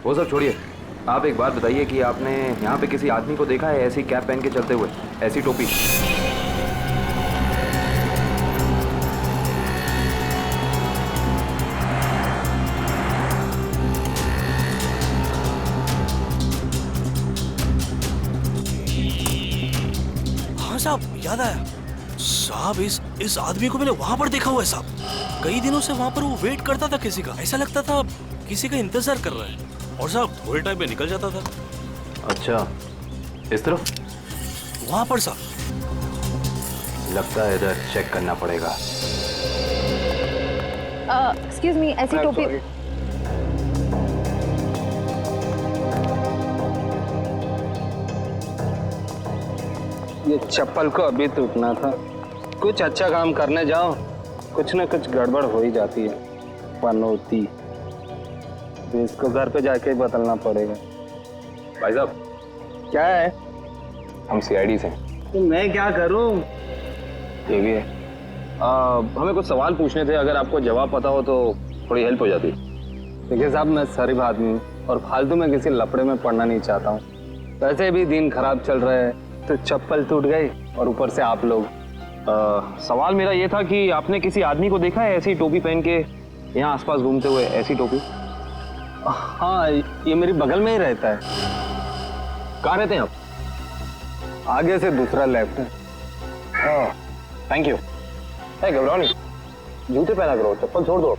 वो सब छोड़िए, आप एक बात बताइए कि आपने यहाँ पे किसी आदमी को देखा है ऐसी कैप पहन के चलते हुए, ऐसी टोपी? हाँ साहब, याद आया साहब, इस आदमी को मैंने वहां पर देखा हुआ है साहब। कई दिनों से वहां पर वो वेट करता था किसी का, ऐसा लगता था किसी का इंतजार कर रहा है, और साहब थोड़े टाइम में निकल जाता था। अच्छा, इस तरफ? वहां पर साहब। लगता है इधर चेक करना पड़ेगा। एक्सक्यूज मी, ऐसी टोपी। ये चप्पल को अभी टूटना था। कुछ अच्छा काम करने जाओ, कुछ ना कुछ गड़बड़ हो ही जाती है। पनौती, तो इसको घर पे जाके ही बदलना पड़ेगा। भाई साहब, क्या है? हम सीआईडी से। तो मैं क्या करूं? ये भी है। हमें कुछ सवाल पूछने थे, अगर आपको जवाब पता हो तो थोड़ी हेल्प हो जाती। देखिए साहब, मैं शरीफ आदमी हूँ और फालतू में किसी लफड़े में पड़ना नहीं चाहता हूँ। वैसे भी दिन खराब चल रहा है, तो चप्पल टूट गई और ऊपर से आप लोग। सवाल मेरा ये था कि आपने किसी आदमी को देखा है ऐसी टोपी पहन के यहाँ आसपास घूमते हुए, ऐसी टोपी? हाँ, ये मेरी बगल में ही रहता है। कहाँ रहते हैं आप? आगे से दूसरा लेफ्ट है। Thank you. घबराओ नहीं, जूते पहना करो, चप्पल छोड़ दो।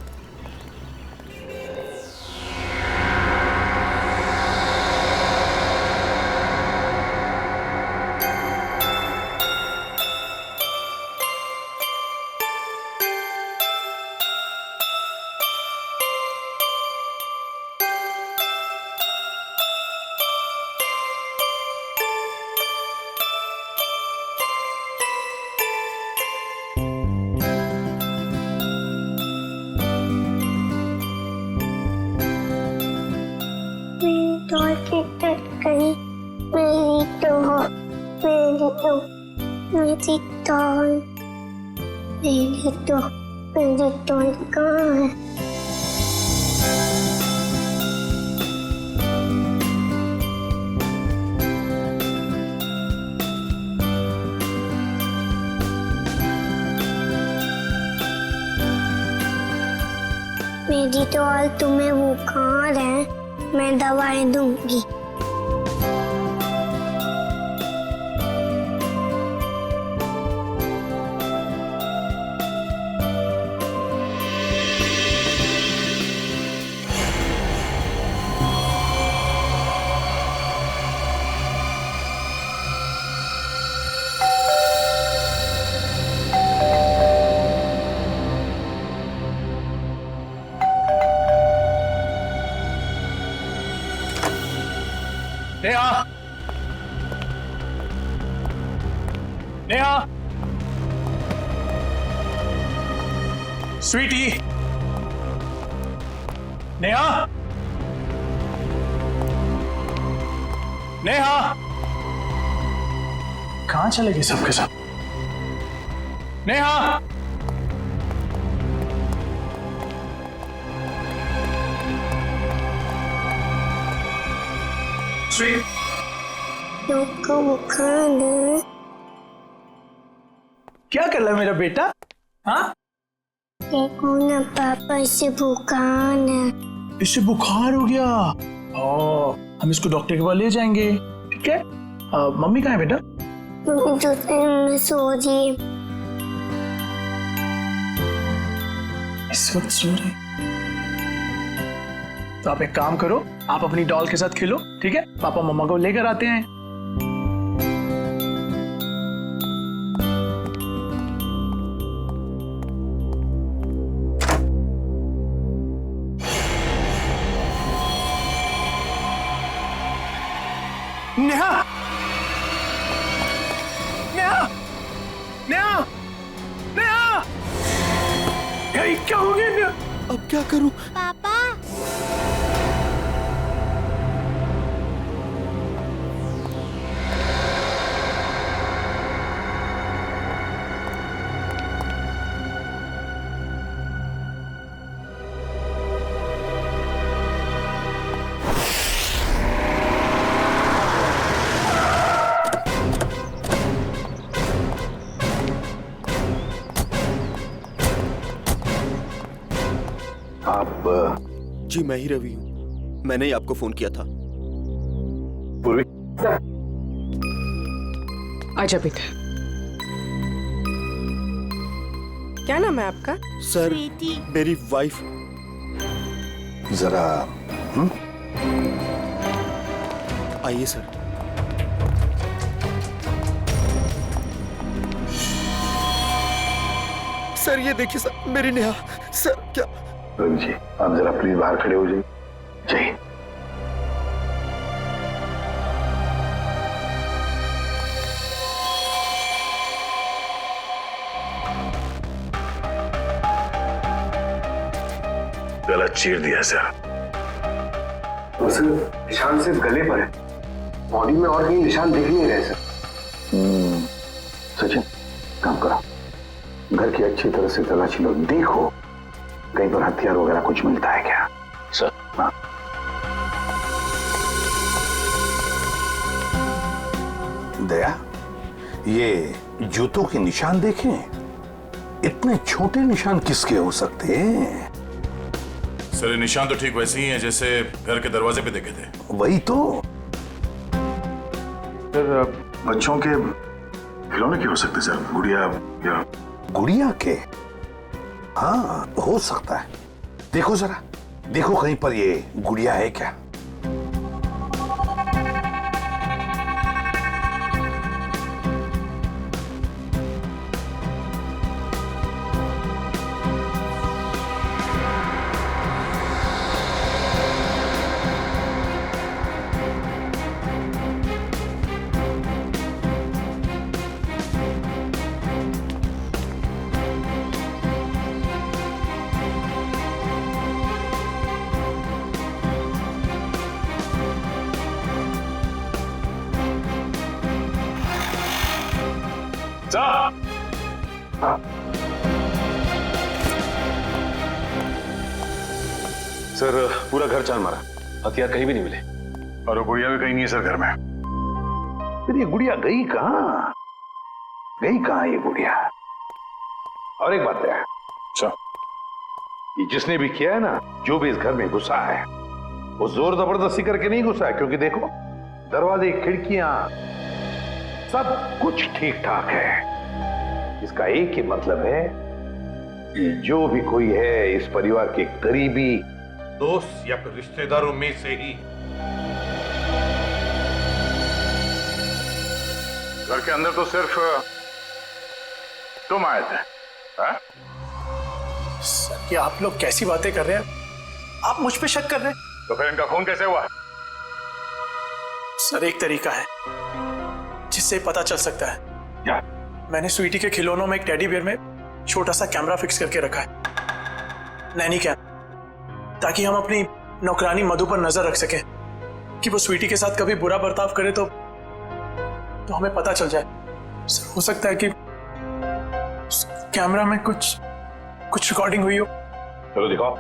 मेरी टॉय कहाँ है? मेरी टॉय, तुम्हें बुखार है, मैं दवाई दूंगी। नेहा, नेहा, स्वीटी, नेहा, नेहा, कहाँ चले गए सबके सब? नेहा, को बुखार है। क्या कर रहा है मेरा बेटा? हाँ, देखो ना पापा, इसे बुखार है। इससे बुखार हो गया। हम इसको डॉक्टर के पास ले जाएंगे, ठीक है? मम्मी कहाँ है बेटा? में सो रही है। इस वक्त सो रही? तो आप एक काम करो, आप अपनी डॉल के साथ खेलो, ठीक है? पापा मम्मा को लेकर आते हैं। नेहा, नेहा, नेहा, नेहा, क्या हो गया नेहा? अब क्या करूं? पापा, जी मैं ही रवि हूँ, मैंने ही आपको फोन किया था। आजा बेटा। क्या नाम है आपका? सर मेरी वाइफ। जरा आइए सर। सर ये देखिए सर, मेरी नेहा। सर क्या? रवि जी आप जरा प्लीज बाहर खड़े हो जाइए। जय हिंद। गला चीर दिया सर। सर निशान सिर्फ गले पर है, बॉडी में और कहीं निशान दिख नहीं रहे सर। सचिन काम करो, घर की अच्छी तरह से तलाशी लो, देखो कहीं पर हथियार वगैरह कुछ मिलता है क्या। सर। हाँ। दया, ये जूतों के निशान देखें, इतने छोटे निशान किसके हो सकते हैं? सर ये निशान तो ठीक वैसे ही हैं जैसे घर के दरवाजे पे देखे थे। वही तो। सर बच्चों के खिलौने के हो सकते सर, गुड़िया या गुड़िया के। हाँ हो सकता है, देखो जरा, देखो कहीं पर ये गुड़िया है क्या। सर पूरा घर छान मारा, हथियार कहीं भी नहीं मिले और वो गुड़िया भी कहीं नहीं है सर घर में। फिर ये गुड़िया गई कहाँ? गई कहाँ ये गुड़िया? और एक बात है, अच्छा ये जिसने भी किया है ना, जो भी इस घर में घुसा है, वो जोर जबरदस्ती करके नहीं घुसा है, क्योंकि देखो दरवाजे खिड़कियां सब कुछ ठीक ठाक है। इसका एक ही मतलब है कि जो भी कोई है इस परिवार के करीबी दोस्त या फिर रिश्तेदारों में से ही। घर के अंदर तो सिर्फ तुम आए थे। हाँ? सर ये आप लोग कैसी बातें कर रहे हैं? आप मुझ पे शक कर रहे हैं? तो फिर इनका खून कैसे हुआ? सर एक तरीका है जिससे पता चल सकता है। क्या? मैंने स्वीटी के खिलौनों में एक टेडी बियर में छोटा सा कैमरा फिक्स करके रखा है, नैनी कैम, ताकि हम अपनी नौकरानी मधु पर नजर रख सकें कि वो स्वीटी के साथ कभी बुरा बर्ताव करे तो हमें पता चल जाए। सर हो सकता है कि कैमरा में कुछ रिकॉर्डिंग हुई हो। चलो दिखाओ।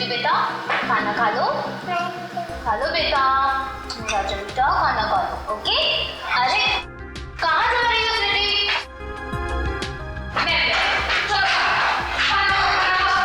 बेटा खाना खा लो बेटा, राजा बेटा खाना खा लो। ओके? अरे कहाँ जा रही हो स्वीटी? चलो खाना खाओ।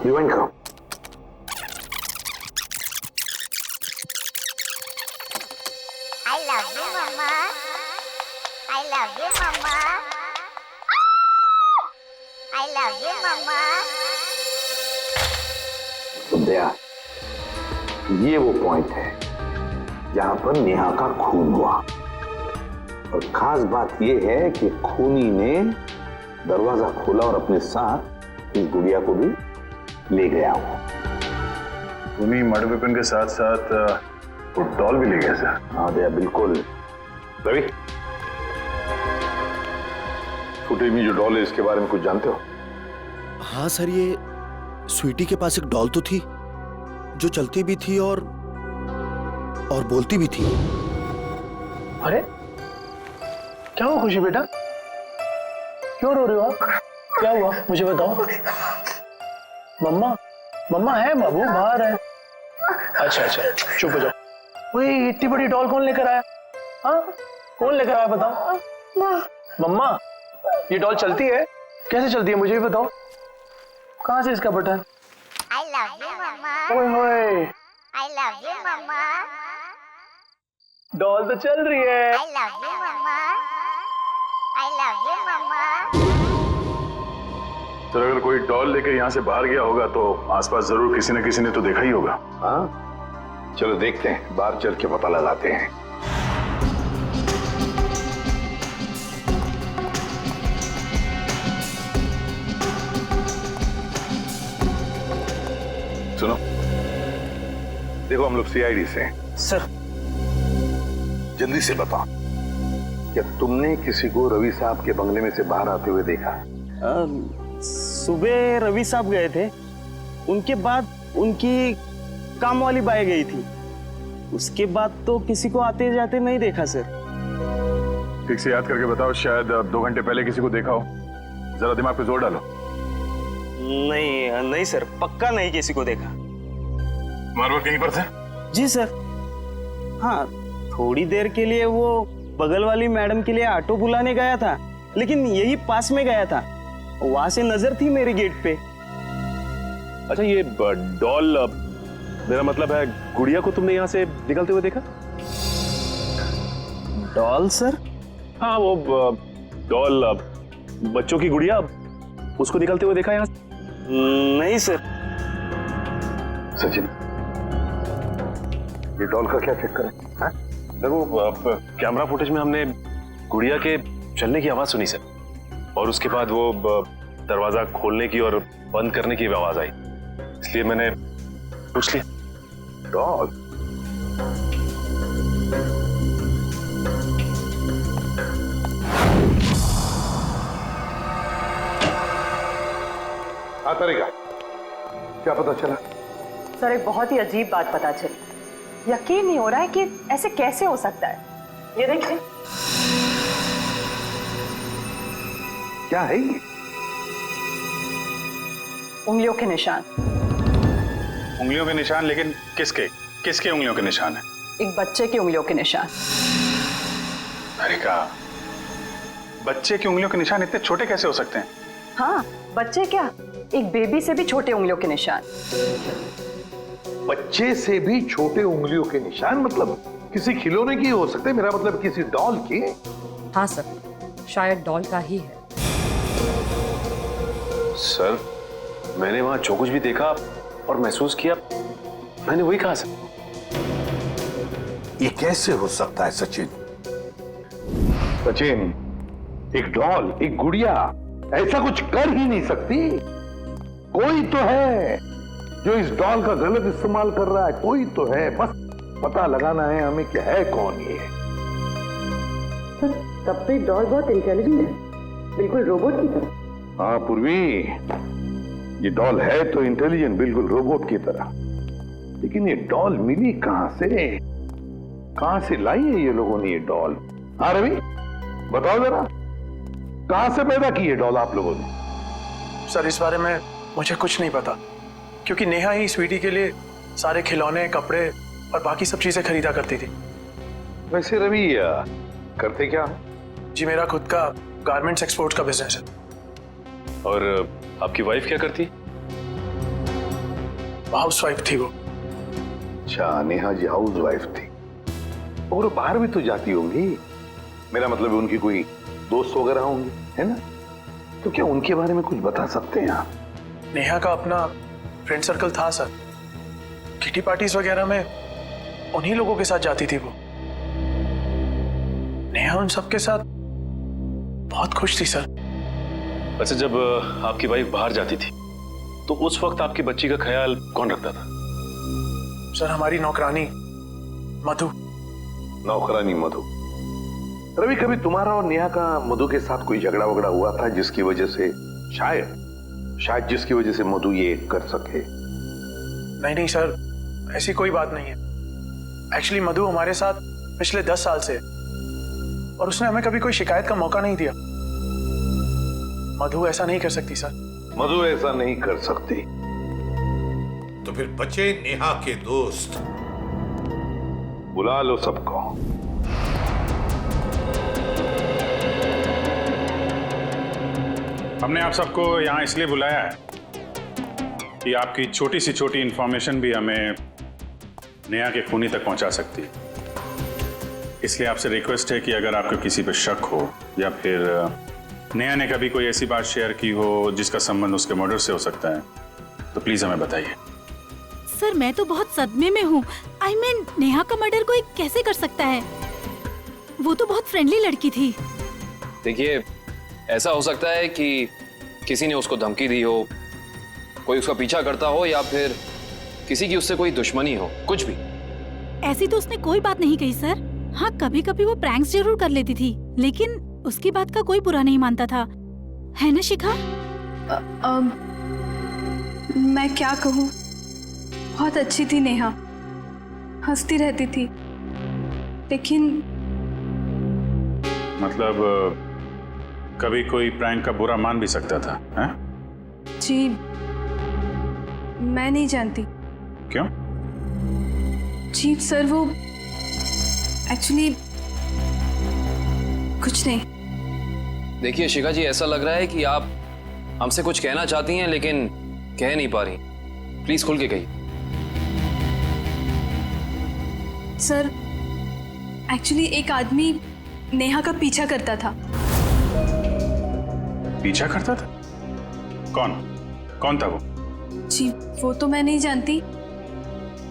रिवाइंड करो। I love you, Mama. I love you, Mama. I love you, Mama. तो दया, ये वो पॉइंट है जहां पर नेहा का खून हुआ, और खास बात ये है कि खूनी ने दरवाजा खोला और अपने साथ इस गुड़िया को भी ले गया वो। खूनी मर्डर वेपन के साथ साथ वो डॉल भी ले गया सर। हाँ दया, बिल्कुल। रवि, फुटेज में जो डॉल है इसके बारे में कुछ जानते हो? हाँ सर, ये स्वीटी के पास एक डॉल तो थी जो चलती भी थी और बोलती भी थी। अरे क्या हुआ खुशी बेटा, क्यों रो रहे हो आप? क्या हुआ मुझे बताओ। मम्मा, मम्मा है बाबू, बाहर है। अच्छा अच्छा, चुप हो जाओ। वही इतनी बड़ी डॉल कौन लेकर आया? हाँ, कौन लेकर आया बताओ। मम्मा, ये डॉल चलती है? कैसे चलती है मुझे भी बताओ। कहाँ से इसका button? I love you, Mama. ओए होए, I love you, Mama. Doll तो चल रही है। I love you, Mama. I love you, Mama. Sir अगर कोई डॉल लेके यहाँ से बाहर गया होगा तो आसपास जरूर किसी न किसी ने तो देखा ही होगा। हाँ, चलो देखते हैं, बाहर चल के पता लगाते हैं। सुनो, देखो हम लोग सीआईडी से हैं। सर, जल्दी से बताओ, क्या तुमने किसी को रवि साहब के बंगले में से बाहर आते हुए देखा? सुबह रवि साहब गए थे, उनके बाद उनकी काम वाली बाई गई थी, उसके बाद तो किसी को आते जाते नहीं देखा सर। ठीक से याद करके बताओ, शायद 2 घंटे पहले किसी को देखा हो। जरा दिमाग पे जोर डालो। नहीं सर, पक्का नहीं किसी को देखा। मारवर कहीं पर थे? जी सर, हाँ थोड़ी देर के लिए वो बगल वाली मैडम के लिए ऑटो बुलाने गया था, लेकिन यही पास में गया था, वहां से नजर थी मेरे गेट पे। अच्छा, ये डॉल, मेरा मतलब है गुड़िया को तुमने यहाँ से निकलते हुए देखा? Doll sir? हाँ, वो डॉल, बच्चों की गुड़िया, उसको निकलते हुए देखा यहाँ से? नहीं सर। सचिन, ये डॉल का क्या चक्कर है? हाँ? देखो, कैमरा फुटेज में हमने गुड़िया के चलने की आवाज सुनी सर, और उसके बाद वो दरवाजा खोलने की और बंद करने की आवाज आई, इसलिए मैंने पूछ लिया। डॉल? हाँ तरीका, क्या पता चला? सर, एक बहुत ही अजीब बात पता चली। यकीन नहीं हो रहा है कि ऐसे कैसे हो सकता है। ये देखिए। क्या है ये? उंगलियों के निशान। उंगलियों के निशान? लेकिन किसके किसके उंगलियों के निशान है? एक बच्चे की उंगलियों के निशान। अरे का, बच्चे की उंगलियों के निशान इतने छोटे कैसे हो सकते हैं? हाँ, बच्चे क्या, एक बेबी से भी छोटे उंगलियों के निशान। बच्चे से भी छोटे उंगलियों के निशान? मतलब किसी खिलौने की हो सकते हैं, मेरा मतलब किसी डॉल की? हाँ सर, शायद डॉल का ही है। सर, मैंने वहां जो कुछ भी देखा और महसूस किया, मैंने वही कहा सर। ये कैसे हो सकता है सचिन? सचिन, एक डॉल, एक गुड़िया ऐसा कुछ कर ही नहीं सकती। कोई तो है जो इस डॉल का गलत इस्तेमाल कर रहा है, कोई तो है, बस पता लगाना है हमें कि है कौन ये। तब तो डॉल बहुत इंटेलिजेंट है, बिल्कुल रोबोट की तरह। हाँ पूर्वी, ये डॉल है तो इंटेलिजेंट, बिल्कुल रोबोट की तरह, लेकिन ये डॉल मिली कहां से? कहां से लाई है ये लोगों ने ये डॉल? हाँ रवि, बताओ जरा, कहां से पैदा की है डॉल आप लोगों ने? सर इस बारे में मुझे कुछ नहीं पता, क्योंकि नेहा ही स्वीटी के लिए सारे खिलौने, कपड़े और बाकी सब चीजें खरीदा करती थी। वैसे रवि, करते क्या? जी मेरा खुद का गारमेंट्स एक्सपोर्ट का बिजनेस है। और आपकी वाइफ क्या करती? हाउस वाइफ थी वो। अच्छा, नेहा जी हाउस वाइफ थी और वो बाहर भी तो जाती होंगी, मेरा मतलब है उनकी कोई दोस्त वगैरह होंगी, है ना? तो क्या उनके बारे में कुछ बता सकते हैं आप? नेहा का अपना फ्रेंड सर्कल था सर, किटी पार्टीज वगैरह में उन्हीं लोगों के साथ जाती थी वो। नेहा उन सबके साथ बहुत खुश थी सर। अच्छा, जब आपकी वाइफ बाहर जाती थी तो उस वक्त आपकी बच्ची का ख्याल कौन रखता था? सर हमारी नौकरानी मधु। नौकरानी मधु। रवि, कभी तुम्हारा और नेहा का मधु के साथ कोई झगड़ा वगड़ा हुआ था जिसकी वजह से शायद जिसकी वजह से मधु ये कर सके? नहीं सर, ऐसी कोई बात नहीं है। एक्चुअली मधु हमारे साथ पिछले 10 साल से है और उसने हमें कभी कोई शिकायत का मौका नहीं दिया। मधु ऐसा नहीं कर सकती सर। मधु ऐसा नहीं कर सकती। तो फिर बचे नेहा के दोस्त। बुला लो सबको। हमने आप सबको यहाँ इसलिए बुलाया है कि आपकी छोटी सी छोटी इंफॉर्मेशन भी हमें नेहा के खूनी तक पहुंचा सकती है। इसलिए आपसे रिक्वेस्ट है कि अगर आपको किसी पे शक हो या फिर नेहा ने कभी कोई ऐसी बात शेयर की हो जिसका संबंध उसके मर्डर से हो सकता है, तो प्लीज हमें बताइए। सर मैं तो बहुत सदमे में हूँ। I mean, नेहा का मर्डर कोई कैसे कर सकता है? वो तो बहुत फ्रेंडली लड़की थी। देखिए, ऐसा हो सकता है कि किसी ने उसको धमकी दी हो, कोई उसका पीछा करता हो या फिर किसी की उससे कोई दुश्मनी हो, कुछ भी। ऐसी तो उसने कोई बात नहीं कही सर। हाँ, कभी कभी वो प्रैंक्स जरूर कर लेती थी, लेकिन उसकी बात का कोई बुरा नहीं मानता था, है ना शिखा? मैं क्या कहूँ, बहुत अच्छी थी नेहा, हंसती रहती थी, लेकिन मतलब कभी कोई प्रैंक का बुरा मान भी सकता था, हैं? जी मैं नहीं जानती। क्यों? जी सर, वो एक्चुअली कुछ नहीं। देखिए शिखा जी, ऐसा लग रहा है कि आप हमसे कुछ कहना चाहती हैं लेकिन कह नहीं पा रही। प्लीज खुल के कहिए। सर एक्चुअली एक आदमी नेहा का पीछा करता था। पीछा करता था? कौन था वो? जी वो तो मैं नहीं जानती,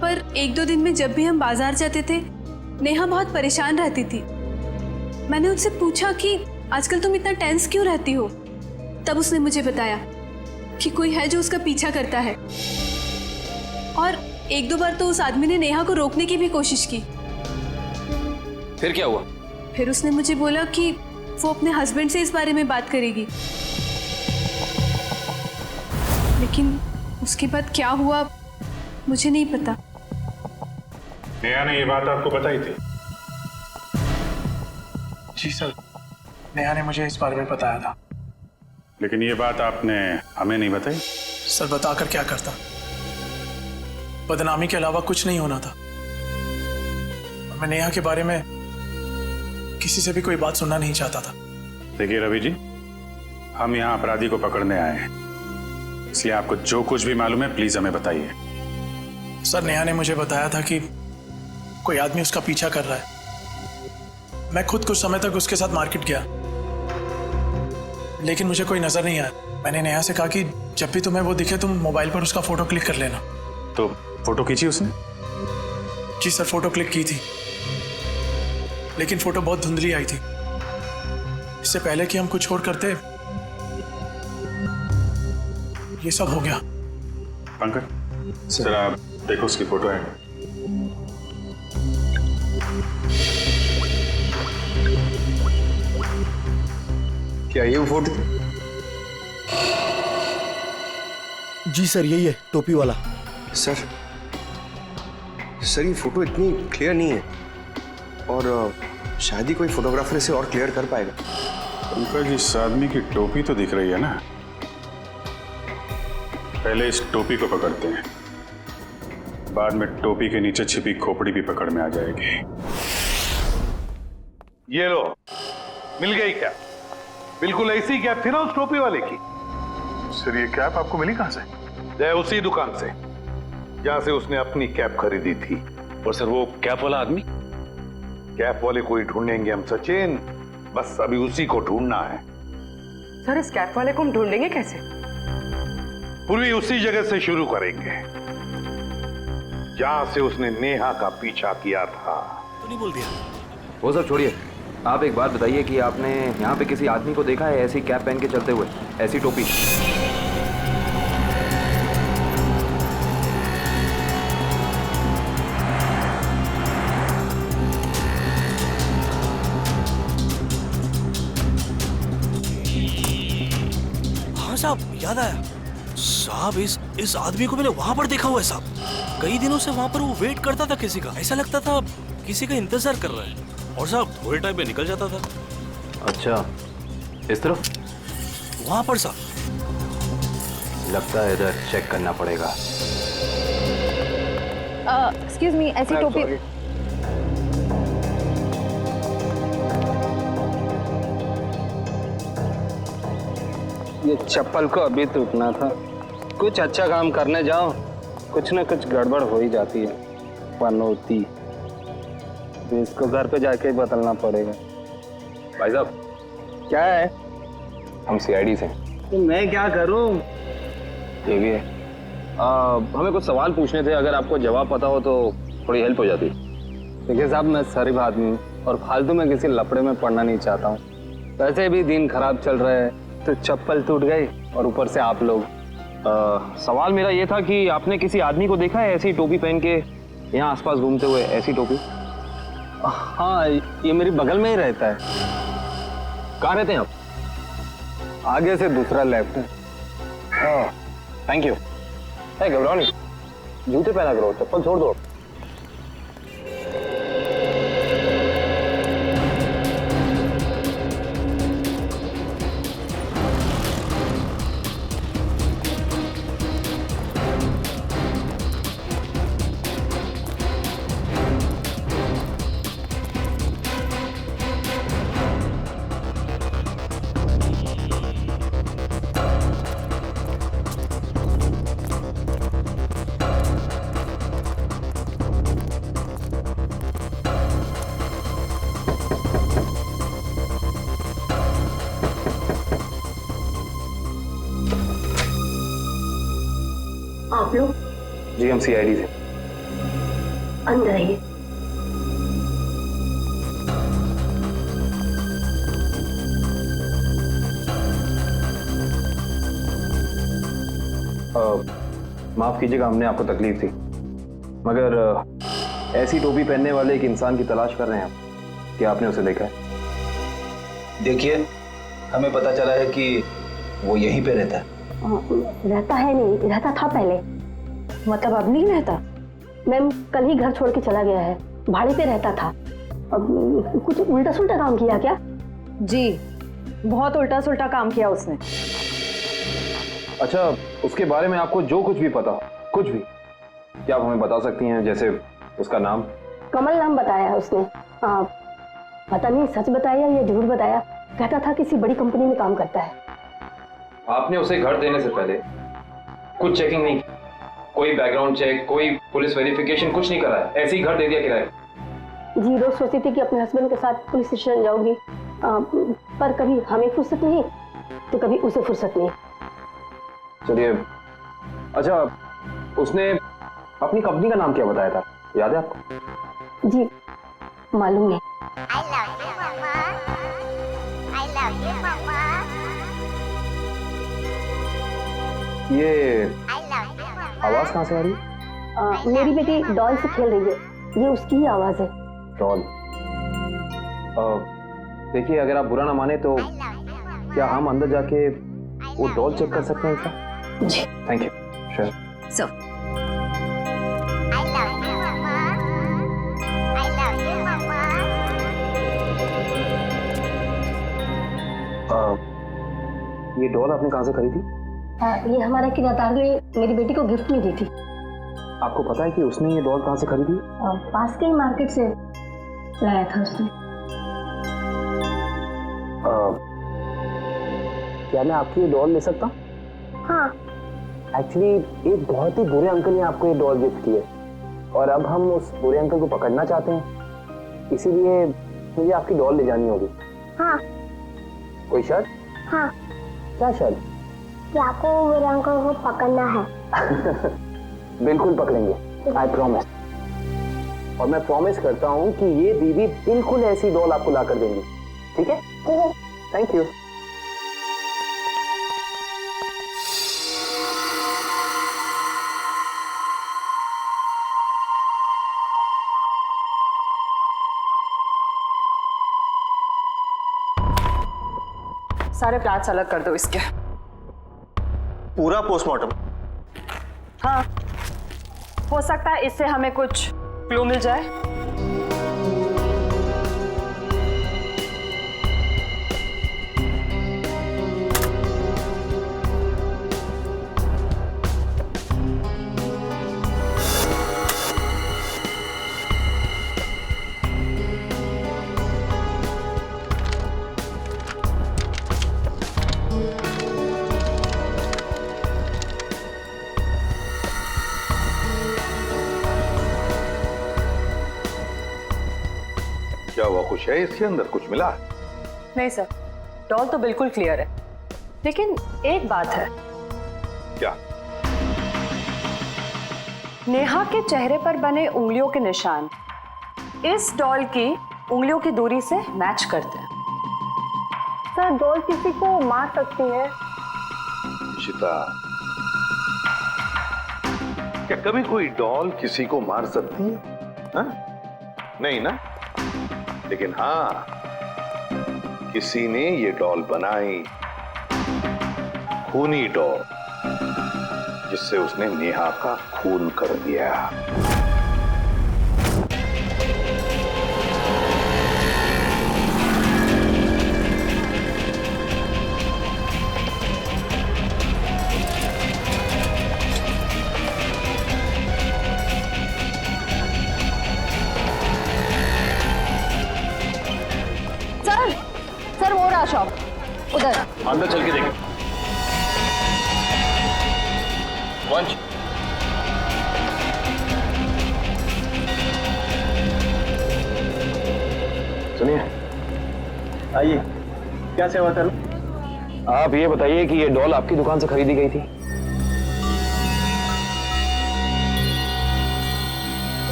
पर 1-2 दिन में जब भी हम बाजार जाते थे नेहा बहुत परेशान रहती थी। मैंने उससे पूछा कि आजकल तुम इतना टेंस क्यों रहती हो? तब उसने मुझे बताया कि कोई है जो उसका पीछा करता है, और 1-2 बार तो उस आदमी ने नेहा को रोकने की भी कोशिश की। फिर क्या हुआ? फिर उसने मुझे बोला कि वो अपने हस्बैंड से इस बारे में बात करेगी, लेकिन उसके बाद क्या हुआ मुझे नहीं पता। नेहा ने ये बात आपको बताई थी? जी सर, नेहा ने मुझे इस बारे में बताया था। लेकिन ये बात आपने हमें नहीं बताई? सर बताकर क्या करता, बदनामी के अलावा कुछ नहीं होना था। मैं नेहा के बारे में किसी से भी कोई बात सुनना नहीं चाहता था। देखिए रवि जी, हम यहाँ अपराधी को पकड़ने आए हैं, इसलिए आपको जो कुछ भी मालूम है प्लीज हमें बताइए। सर नेहा ने मुझे बताया था कि कोई आदमी उसका पीछा कर रहा है। मैं खुद कुछ समय तक उसके साथ मार्केट गया, लेकिन मुझे कोई नजर नहीं आया। मैंने नेहा से कहा कि जब भी तुम्हें वो दिखे तुम मोबाइल पर उसका फोटो क्लिक कर लेना। तो फोटो खींची उसने? जी सर, फोटो क्लिक की थी, लेकिन फोटो बहुत धुंधली आई थी। इससे पहले कि हम कुछ और करते ये सब हो गया। पंकज सर, आप देखो उसकी फोटो है। क्या ये वो फोटो थी? जी सर, यही है, टोपी वाला। सर ये फोटो इतनी क्लियर नहीं है, और शायद ही कोई फोटोग्राफर इसे और क्लियर कर पाएगा। पंकज, इस आदमी की टोपी तो दिख रही है ना? पहले इस टोपी को पकड़ते हैं, बाद में टोपी के नीचे छिपी खोपड़ी भी पकड़ में आ जाएगी। ये लो, मिल गई क्या? बिल्कुल ऐसी कैप थी ना उस टोपी वाले की। सर ये कैप आपको मिली कहां से? उसी दुकान से। जहां से उसने अपनी कैप खरीदी थी। और सर वो कैप वाला आदमी? कैप वाले को ही ढूंढेंगे हम सचिन, बस अभी उसी को ढूंढना है। सर इस कैप वाले को हम ढूंढेंगे कैसे? पूर्वी उसी जगह से शुरू करेंगे जहां से उसने नेहा का पीछा किया था। तो नहीं बोल दिया? वो सब छोड़िए, आप एक बात बताइए कि आपने यहाँ पे किसी आदमी को देखा है ऐसी कैप पहन के चलते हुए, ऐसी टोपी? हाँ साहब, याद आया साहब, इस आदमी को मैंने वहां पर देखा हुआ है साहब। कई दिनों से वहां पर वो वेट करता था किसी का, ऐसा लगता था किसी का इंतजार कर रहा है। और साहब थोड़े टाइम में निकल जाता था। अच्छा, इस तरफ? वहां पर साहब। लगता है इधर चेक करना पड़ेगा। एक्सक्यूज मी, ऐसी टोपी। ये चप्पल को अभी टूटना था। कुछ अच्छा काम करने जाओ, कुछ ना कुछ गड़बड़ हो ही जाती है। पनौती, तो इसको घर पे जाके ही बदलना पड़ेगा। भाई साहब, क्या है? हम सीआईडी से। तो मैं क्या करूं? ये भी है। हमें कुछ सवाल पूछने थे, अगर आपको जवाब पता हो तो थोड़ी हेल्प हो जाती। देखिए साहब, मैं शरीफ आदमी हूँ और फालतू में किसी लफड़े में पड़ना नहीं चाहता हूँ। वैसे भी दिन खराब चल रहा है, तो चप्पल टूट गई और ऊपर से आप लोग। सवाल मेरा ये था कि आपने किसी आदमी को देखा है ऐसी टोपी पहन के यहाँ आसपास घूमते हुए, ऐसी टोपी? हाँ, ये मेरी बगल में ही रहता है। कहाँ रहते हैं आप? आगे से दूसरा लेफ्ट है। Thank you. घबराओ नहीं, जूते पहना करो, चप्पल छोड़ दो। आप लोग? जी हम सीआईडी से। अंदर आइए। माफ कीजिएगा, हमने आपको तकलीफ दी, मगर ऐसी टोपी पहनने वाले एक इंसान की तलाश कर रहे हैं आप। क्या आपने उसे देखा है? देखिए, हमें पता चला है कि वो यहीं पे रहता है। रहता है नहीं, रहता था पहले। मतलब अब नहीं रहता? मैम कल ही घर छोड़ के चला गया है, भाड़े पे रहता था। अब कुछ उल्टा सुल्टा काम किया क्या? जी, बहुत उल्टा सुल्टा काम किया उसने। अच्छा, उसके बारे में आपको जो कुछ भी पता हो, कुछ भी, क्या आप हमें बता सकती हैं? जैसे उसका नाम? कमल नाम बताया है उसने। पता नहीं सच बताया या झूठ बताया। कहता था किसी बड़ी कंपनी में काम करता है। आपने उसे घर देने से पहले कुछ चेकिंग नहीं की? कोई बैकग्राउंड चेक, कोई पुलिस वेरिफिकेशन, कुछ नहीं कराया? ऐसे ही घर दे दिया किराए? जी, रोज सोचती थी कि अपने हस्बैंड के साथ पुलिस स्टेशन जाऊंगी, पर कभी हमें फुर्सत नहीं तो कभी उसे फुर्सत नहीं। चलिए, अच्छा उसने अपनी कंपनी का नाम क्या बताया था, याद है आपको? जी मालूम नहीं। I love you, Mama. I love you, Mama. ये I love you, Mama. आवाज कहाँ से आ रही है? मेरी बेटी डॉल से खेल रही है, ये उसकी ही आवाज है। डॉल? देखिए, अगर आप बुरा ना माने तो क्या हम अंदर जाके वो डॉल चेक कर सकते हैं क्या? जी। Thank you. Sure. So, I love you, Mama. I love you, Mama. ये डॉल आपने कहाँ से खरीदी? ये हमारा किराएदार ने मेरी बेटी को गिफ्ट में दी थी। आपको पता है कि उसने ये डॉल कहाँ से खरीदी? पास के ही मार्केट से लाया था उसने। क्या मैं आपकी ये डॉल ले सकता हूँ? हाँ, एक्चुअली एक बहुत ही बुरे अंकल ने आपको ये डॉल गिफ्ट की है और अब हम उस बुरे अंकल को पकड़ना चाहते हैं, इसीलिए मुझे आपकी डॉल ले जानी होगी। हाँ। कोई शर्त? हाँ। क्या शर्त? कि आपको बुरे अंकल को पकड़ना है। बिल्कुल पकड़ेंगे, आई प्रॉमिस। और मैं प्रॉमिस करता हूँ कि ये दीदी बिल्कुल ऐसी डॉल आपको ला कर देंगी, ठीक है? Thank you. सारे प्लाट्स अलग कर दो इसके। पूरा पोस्टमार्टम? हाँ, हो सकता है इससे हमें कुछ क्लू मिल जाए। क्या हुआ, कुछ है इसके अंदर, कुछ मिला? नहीं सर, डॉल तो बिल्कुल क्लियर है, लेकिन एक बात है। क्या? नेहा के चेहरे पर बने उंगलियों के निशान इस डॉल की उंगलियों की दूरी से मैच करते हैं। सर डॉल किसी को मार सकती है? इशिता, क्या कभी कोई डॉल किसी को मार सकती है? हा? नहीं ना? लेकिन हाँ, किसी ने ये डॉल बनाई, खूनी डॉल, जिससे उसने नेहा का खून कर दिया। सर वो रहा शॉप उधर। अंदर चल के देखें। वंश, सुनिए, आइए, क्या सेवा करूं? आप ये बताइए कि ये डॉल आपकी दुकान से खरीदी गई थी?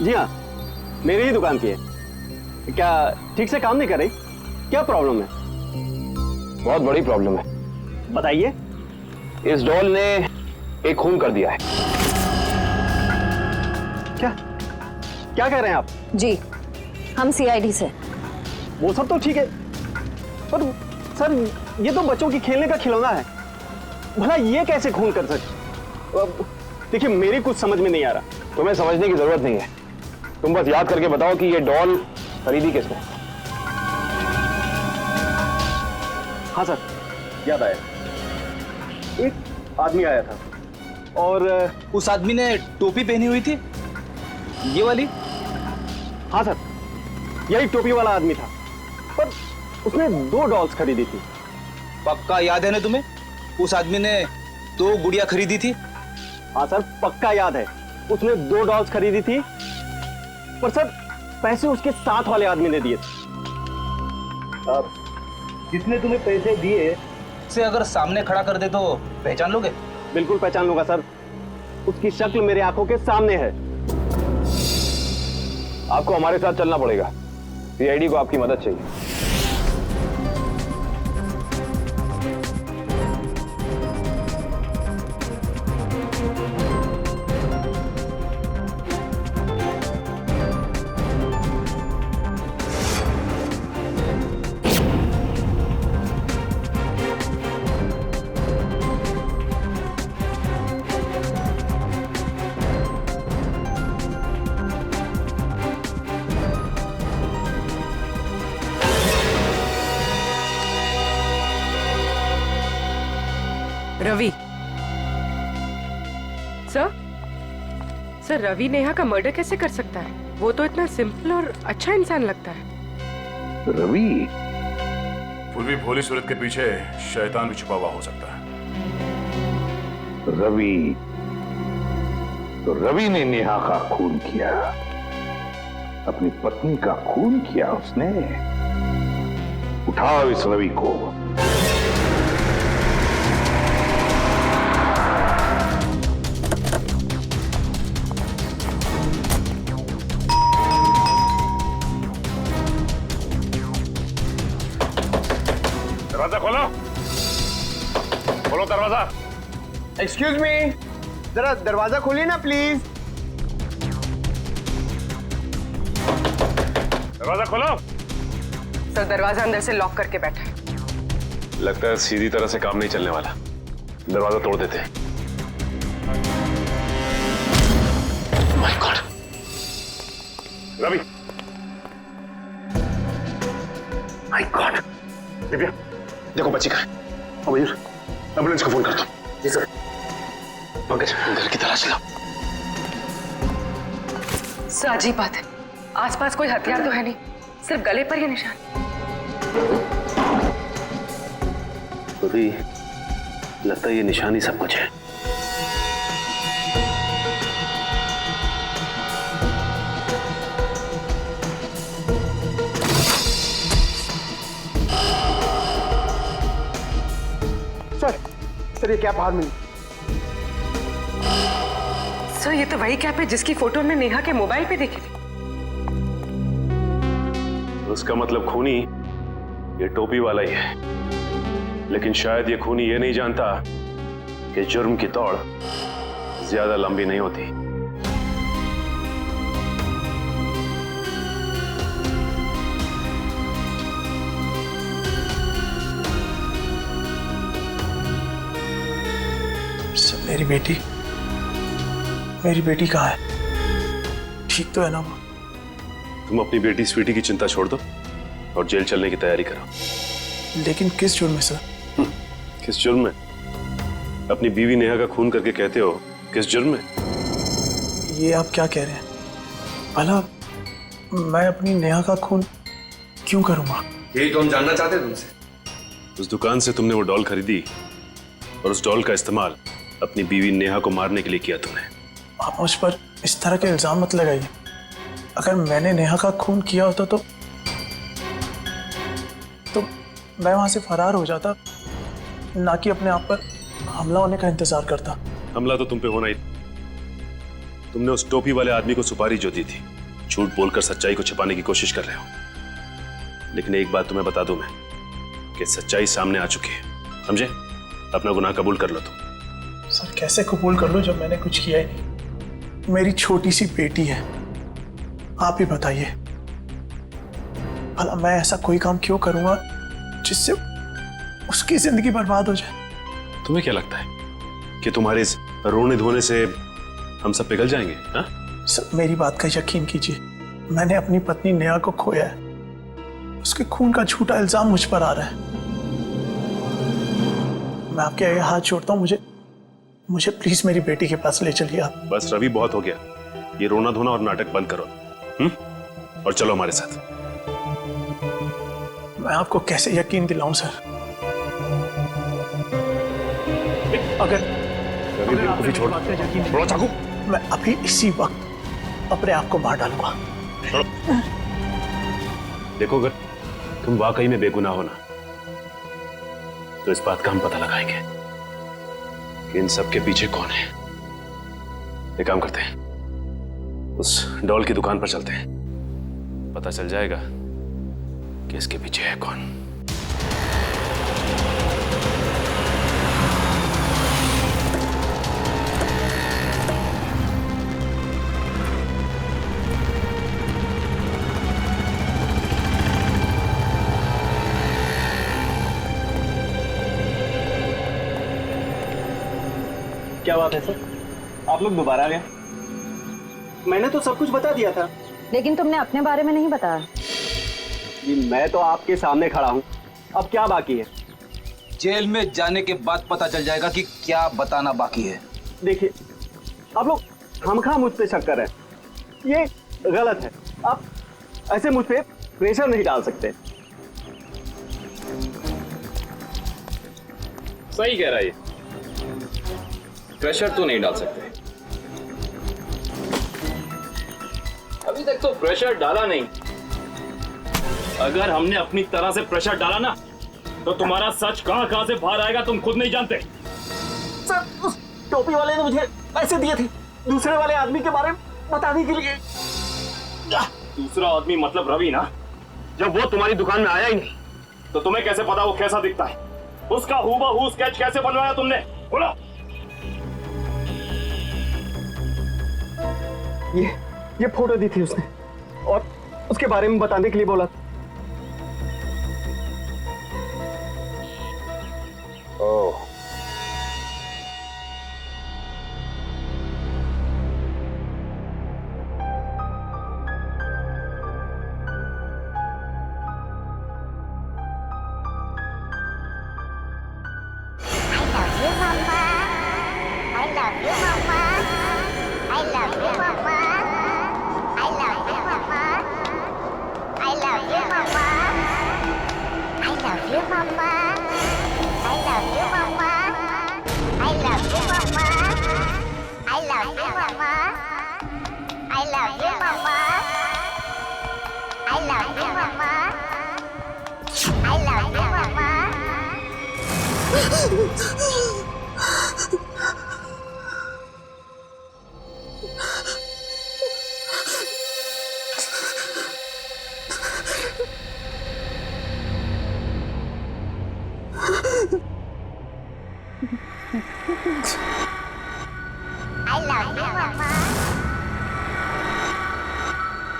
जी हाँ, मेरी ही दुकान की है। क्या ठीक से काम नहीं कर रही? क्या प्रॉब्लम है? बहुत बड़ी प्रॉब्लम है। बताइए। इस डॉल ने एक खून कर दिया है। क्या कह रहे हैं आप? जी, हम सीआईडी से। वो सब तो ठीक है, पर सर ये तो बच्चों की खेलने का खिलौना है, भला ये कैसे खून कर सकते? देखिए मेरी कुछ समझ में नहीं आ रहा। तुम्हें समझने की जरूरत नहीं है, तुम बस याद करके बताओ कि ये डॉल खरीदी किसने? हाँ सर, याद आया। एक आदमी आया था और उस आदमी ने टोपी पहनी हुई थी, ये वाली? हाँ सर, यही टोपी वाला आदमी था, पर उसने 2 डॉल्स खरीदी थी। पक्का याद है ना तुम्हें? उस आदमी ने 2 गुड़िया खरीदी थी। हाँ सर, पक्का याद है, उसने 2 डॉल्स खरीदी थी, पर सर पैसे उसके साथ वाले आदमी ने दिए थे। जिसने तुम्हें पैसे दिए से अगर सामने खड़ा कर दे तो पहचान लोगे? बिल्कुल पहचान लूंगा सर, उसकी शक्ल मेरे आंखों के सामने है। आपको हमारे साथ चलना पड़ेगा, सीआईडी को आपकी मदद चाहिए। रवि सर रवि नेहा का मर्डर कैसे कर सकता है? वो तो इतना सिंपल और अच्छा इंसान लगता है। रवि? पूर्वी भोली सूरत के पीछे शैतान भी छुपा हुआ हो सकता है। रवि, तो रवि ने नेहा का खून किया, अपनी पत्नी का खून किया उसने। उठाओ इस रवि को। दरवाजा खोलो, खोलो दरवाजा। एक्सक्यूज मी, जरा दरवाजा खोलिए ना प्लीज। दरवाजा खोलो। सर दरवाजा अंदर से लॉक करके बैठा है। लगता है सीधी तरह से काम नहीं चलने वाला, दरवाजा तोड़ देते हैं। My God, Ravi, my God. Divya देखो बच्ची कहाँ है। मयूर एम्बुलेंस को फोन कर दो। जी सर। पंकज घर की तलाश लो। सर अजीब बात है, आसपास कोई हथियार तो है नहीं, सिर्फ गले पर ये निशान। रवि, लगता है ये निशान ही सब कुछ है। सर ये कैप बाहर मिली। सर ये तो वही कैप है जिसकी फोटो हमने नेहा के मोबाइल पे देखी थी। उसका मतलब खूनी ये टोपी वाला ही है, लेकिन शायद ये खूनी ये नहीं जानता कि जुर्म की दौड़ ज्यादा लंबी नहीं होती। मेरी बेटी कहाँ है? ठीक तो है ना वो? तुम अपनी बेटी स्वीटी की चिंता छोड़ दो और जेल चलने की तैयारी करो। लेकिन किस जुर्म में सर? किस जुर्म में? अपनी बीवी नेहा का खून करके कहते हो किस जुर्म में? ये आप क्या कह रहे हैं? भला मैं अपनी नेहा का खून क्यों करूंगा? यही तो हम जानना चाहते हैं तुमसे। उस दुकान से तुमने वो डॉल खरीदी और उस डॉल का इस्तेमाल अपनी बीवी नेहा को मारने के लिए किया तुमने। आप मुझ पर इस तरह के इल्जाम मत लगाइए। अगर मैंने नेहा का खून किया होता तो मैं वहां से फरार हो जाता, ना कि अपने आप पर हमला होने का इंतजार करता। हमला तो तुम पे होना ही। तुमने उस टोपी वाले आदमी को सुपारी जो दी थी, झूठ बोलकर सच्चाई को छिपाने की कोशिश कर रहे हो। लेकिन एक बात तुम्हें बता दूं मैं कि सच्चाई सामने आ चुकी है, समझे? अपना गुनाह कबूल कर लो तुम। सर कैसे कबूल कर लो जब मैंने कुछ किया ही नहीं? मेरी छोटी सी बेटी है, आप ही बताइए। भला मैं ऐसा कोई काम क्यों करूंगा जिससे उसकी जिंदगी बर्बाद हो जाए? तुम्हें क्या लगता है कि तुम्हारे इस रोने धोने से हम सब पिघल जाएंगे? हा? सर मेरी बात का यकीन कीजिए, मैंने अपनी पत्नी नेहा को खोया है। उसके खून का झूठा इल्जाम मुझ पर आ रहा है। मैं आपके आगे हाथ जोड़ता हूँ, मुझे प्लीज मेरी बेटी के पास ले चलिए आप। बस रवि, बहुत हो गया। ये रोना धोना और नाटक बंद करो और चलो हमारे साथ। मैं आपको कैसे यकीन दिलाऊं सर? अगर छोड़ो चाकू। मैं अभी इसी वक्त अपने आप को मार डालूंगा। देखो, अगर तुम वाकई में बेगुनाह हो ना, तो इस बात का हम पता लगाएंगे कि इन सब के पीछे कौन है। एक काम करते हैं, उस डॉल की दुकान पर चलते हैं, पता चल जाएगा कि इसके पीछे है कौन। क्या बात है सर, आप लोग दोबारा आ गए? मैंने तो सब कुछ बता दिया था। लेकिन तुमने अपने बारे में नहीं बताया। जी मैं तो आपके सामने खड़ा हूँ, अब क्या बाकी है? जेल में जाने के बाद पता चल जाएगा कि क्या बताना बाकी है। देखिए, आप लोग खामखा मुझ पे शक कर रहे हैं, ये गलत है। आप ऐसे मुझ पे प्रेशर नहीं डाल सकते। सही कह रहा है। प्रेशर तो नहीं डाल सकते। अभी तक तो प्रेशर डाला नहीं। अगर हमने अपनी तरह से प्रेशर डाला ना तो तुम्हारा सच कहां से बाहर आएगा तुम खुद नहीं जानते। सर, उस टोपी वाले ने मुझे पैसे दिए थे दूसरे वाले आदमी के बारे में बताने के लिए। दूसरा आदमी मतलब रवि ना? जब वो तुम्हारी दुकान में आया ही नहीं तो तुम्हें कैसे पता वो कैसा दिखता है? उसका हूबहू स्केच कैसे बनवाया तुमने? बोलो। ये फोटो दी थी उसने और उसके बारे में बताने के लिए बोला। ओह,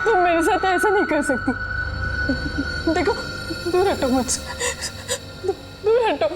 तुम मेरे साथ ऐसा नहीं कर सकती। देखो, दूर हटो मुझसे, दूर हटो।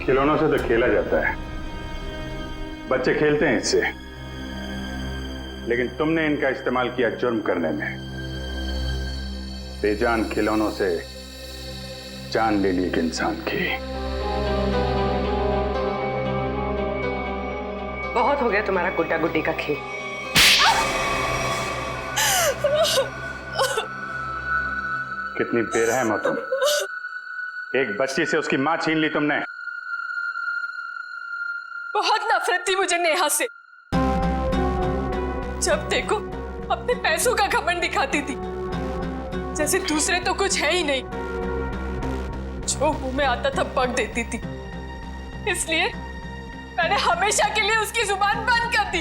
खिलौनों से तो खेला जाता है, बच्चे खेलते हैं इससे, लेकिन तुमने इनका इस्तेमाल किया जुर्म करने में। बेजान खिलौनों से जान ले ली एक इंसान की। बहुत हो गया तुम्हारा गुड्डा गुड्डी का खेल। कितनी बेरहम हो तुम। एक बच्ची से उसकी मां छीन ली तुमने। बहुत नफरत थी मुझे नेहा से। जब देखो अपने पैसों का घमंड दिखाती थी, जैसे दूसरे तो कुछ है ही नहीं। जो मुंह में आता था बक देती थी। इसलिए मैंने हमेशा के लिए उसकी जुबान बंद कर दी।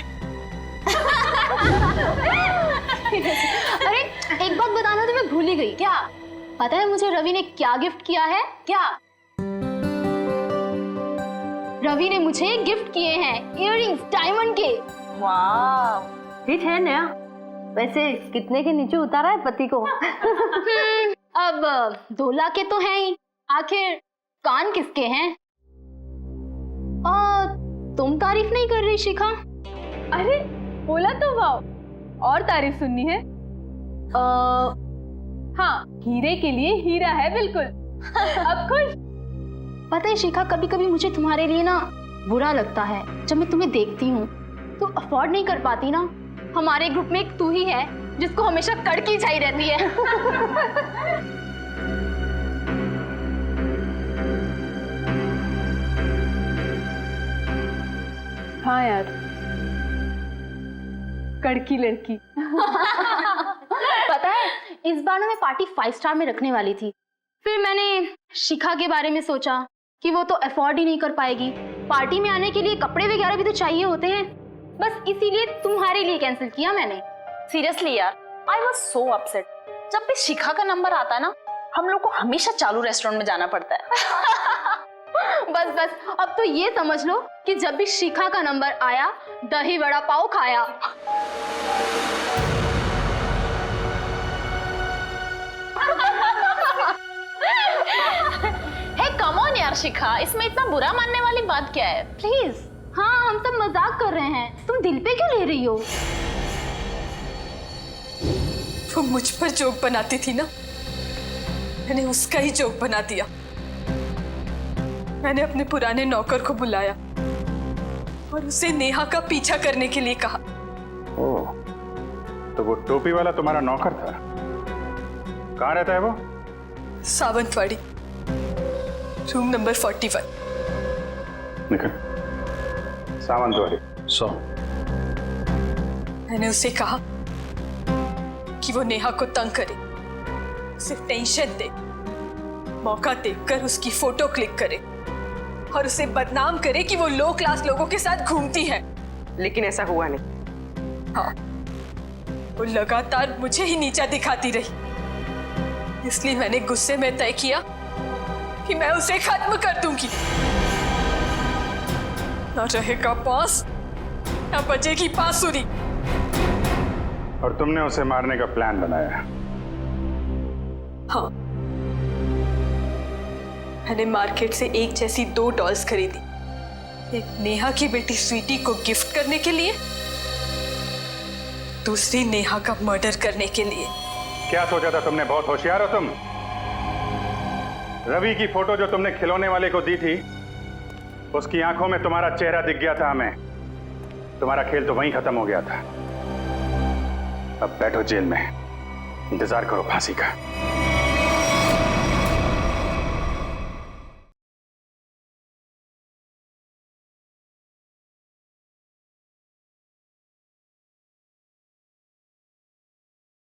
अरे एक बात बताना तो मैं भूल ही गई। क्या पता है मुझे रवि ने क्या गिफ्ट किया है? क्या? रवि ने मुझे गिफ्ट किए हैं इयररिंग्स डायमंड के। वाह, ठीक है नया। वैसे कितने के नीचे उतारा है पति को? अब 2 लाख के तो हैं ही, आखिर कान किसके हैं? तुम तारीफ नहीं कर रही शिखा? अरे बोला तो वाह, और तारीफ सुननी है? हाँ, हीरे के लिए हीरा है बिल्कुल। अब खुश? पता है शिखा, कभी कभी मुझे तुम्हारे लिए ना बुरा लगता है। जब मैं तुम्हें देखती हूँ तो अफोर्ड नहीं कर पाती ना। हमारे ग्रुप में एक तू ही है जिसको हमेशा कड़की चाहिए रहती है। हाँ यार, कड़की लड़की। पता है इस बार ना मैं पार्टी 5 स्टार में रखने वाली थी। फिर मैंने शिखा के बारे में सोचा कि वो तो अफोर्ड ही नहीं कर पाएगी। पार्टी में आने के लिए कपड़े वगैरह भी तो चाहिए होते हैं। बस इसीलिए तुम्हारे लिए कैंसिल किया मैंने। सीरियसली यार, आई वॉज सो अपसेट। जब भी शिखा का नंबर आता है ना, हम लोग को हमेशा चालू रेस्टोरेंट में जाना पड़ता है। बस बस अब तो ये समझ लो कि जब भी शिखा का नंबर आया, दही वड़ा पाव खाया। हे कम ऑन यार शिखा, इसमें इतना बुरा मानने वाली बात क्या है? प्लीज। हाँ, हम सब मजाक कर रहे हैं, तुम दिल पे क्यों ले रही हो? वो मुझ पर जोक बनाती थी ना, मैंने उसका ही जोक बना दिया। मैंने अपने पुराने नौकर को बुलाया और उसे नेहा का पीछा करने के लिए कहा। ओह, तो वो टोपी वाला तुम्हारा नौकर था? कहाँ रहता है वो? Sawantwadi, room number 41। निकल। सावंतवाड़ी 100। मैंने उसे कहा कि वो नेहा को तंग करे, उसे टेंशन दे, मौका देखकर उसकी फोटो क्लिक करे और उसे बदनाम करे कि वो लो क्लास लोगों के साथ घूमती है। लेकिन ऐसा हुआ नहीं। हाँ, वो लगातार मुझे ही नीचा दिखाती रही। इसलिए मैंने गुस्से में तय किया कि मैं उसे खत्म कर दूंगी। ना रहेगा पास, ना बजेगी बांसुरी। और तुमने उसे मारने का प्लान बनाया? हाँ, मैंने मार्केट से एक जैसी 2 डॉल्स खरीदी, एक नेहा की बेटी स्वीटी को गिफ्ट करने के लिए, दूसरी नेहा का मर्डर करने के लिए। क्या सोचा था तुमने? बहुत होशियार हो तुम। रवि की फोटो जो तुमने खिलौने वाले को दी थी, उसकी आंखों में तुम्हारा चेहरा दिख गया था हमें। तुम्हारा खेल तो वहीं खत्म हो गया था। अब बैठो जेल में, इंतजार करो फांसी का।